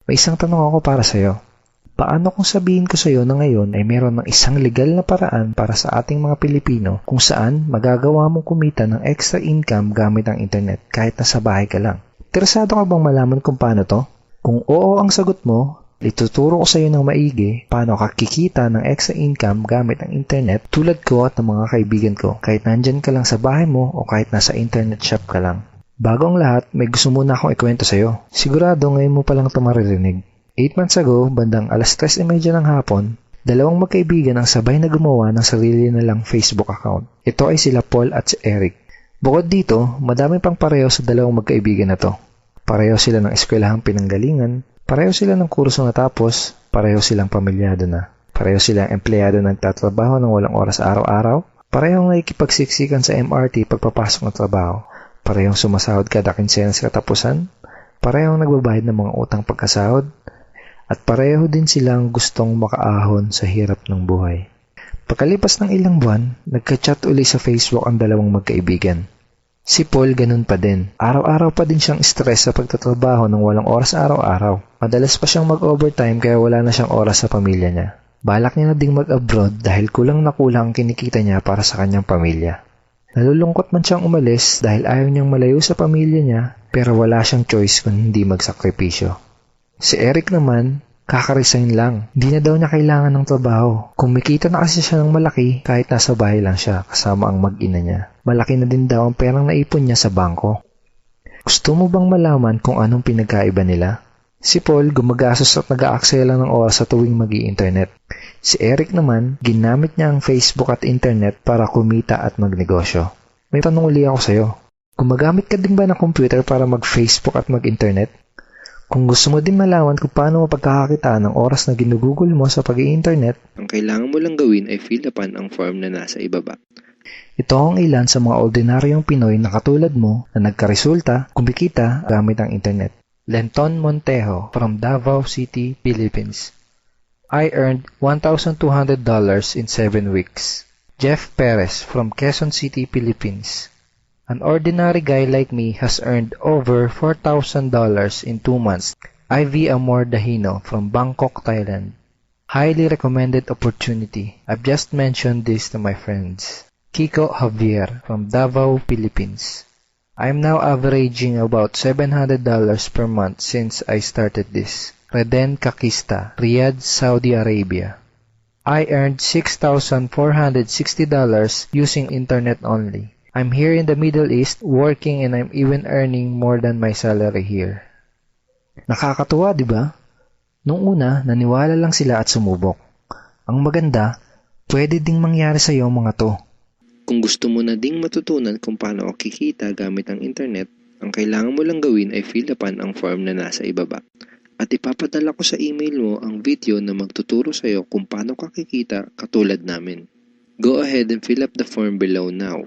May isang tanong ako para sa'yo. Paano kung sabihin ko sa'yo na ngayon ay meron ng isang legal na paraan para sa ating mga Pilipino kung saan magagawa mong kumita ng extra income gamit ang internet kahit nasa bahay ka lang? Interesado ka bang malaman kung paano to? Kung oo ang sagot mo, ituturo ko sa iyo ng maigi paano ka kikita ng extra income gamit ang internet tulad ko at ng mga kaibigan ko kahit nandyan ka lang sa bahay mo o kahit nasa internet shop ka lang. Bago ang lahat, may gusto muna akong ikwento sa iyo. Sigurado ngayon mo palang ito maririnig. 8 months ago, bandang 3:30 ng hapon, dalawang magkaibigan ang sabay na gumawa ng sarili nilang Facebook account. Ito ay sila Paul at si Eric. Bukod dito, madami pang pareho sa dalawang magkaibigan na to. Pareho sila ng eskwelahang pinanggalingan, pareho sila ng kurso natapos, pareho silang pamilyado na. Pareho silang empleyado na nagtatrabaho ng walang oras araw-araw, parehong nakikipagsiksikan sa MRT pagpapasok ng trabaho, parehong sumasahod kada kinsenas katapusan, parehong nagbabayad ng mga utang pagkasahod, at pareho din silang gustong makaahon sa hirap ng buhay. Pagkalipas ng ilang buwan, nagka-chat uli sa Facebook ang dalawang magkaibigan. Si Paul ganun pa din. Araw-araw pa din siyang stress sa pagtatrabaho ng walang oras araw-araw. Madalas pa siyang mag-overtime kaya wala na siyang oras sa pamilya niya. Balak niya na ding mag-abroad dahil kulang na kulang ang kinikita niya para sa kanyang pamilya. Nalulungkot man siyang umalis dahil ayaw niyang malayo sa pamilya niya pero wala siyang choice kung hindi magsakripisyo. Si Eric naman, kaka-resign lang. Hindi na daw niya kailangan ng trabaho. Kumikita na kasi siya ng malaki kahit nasa bahay lang siya kasama ang mag-ina niya. Malaki na din daw ang perang naipon niya sa bangko. Gusto mo bang malaman kung anong pinagkaiba nila? Si Paul gumagastos at nag-aaksaya lang ng oras sa tuwing mag-i-internet. Si Eric naman, ginamit niya ang Facebook at internet para kumita at magnegosyo. May tanong uli ako sa'yo. Gumagamit ka din ba ng computer para mag-Facebook at mag-internet? Kung gusto mo din malaman kung paano mapagkakakitaan ng oras na ginugugol mo sa pag-i-internet, ang kailangan mo lang gawin ay fill upan ang form na nasa ibaba. ito ang ilan sa mga ordinaryong Pinoy na katulad mo na nagkaresulta, kumikita gamit ang internet. Lenton Montejo from Davao City, Philippines. I earned $1,200 in 7 weeks. Jeff Perez from Quezon City, Philippines. An ordinary guy like me has earned over $4,000 in 2 months. Ivy Amor Dahino from Bangkok, Thailand. Highly recommended opportunity. I've just mentioned this to my friends. Kiko Javier from Davao, Philippines. I'm now averaging about $700 per month since I started this. Reden Kakista, Riyadh, Saudi Arabia. I earned $6,460 using internet only. I'm here in the Middle East working and I'm even earning more than my salary here. Nakakatuwa, di ba? Nung una, naniwala lang sila at sumubok. Ang maganda, pwede ding mangyari sa iyo mga to. Kung gusto mo na ding matutunan kung paano kikita gamit ang internet, ang kailangan mo lang gawin ay fill upan ang form na nasa ibaba. At ipapadala ko sa email mo ang video na magtuturo sa iyo kung paano ka kikita katulad namin. Go ahead and fill up the form below now.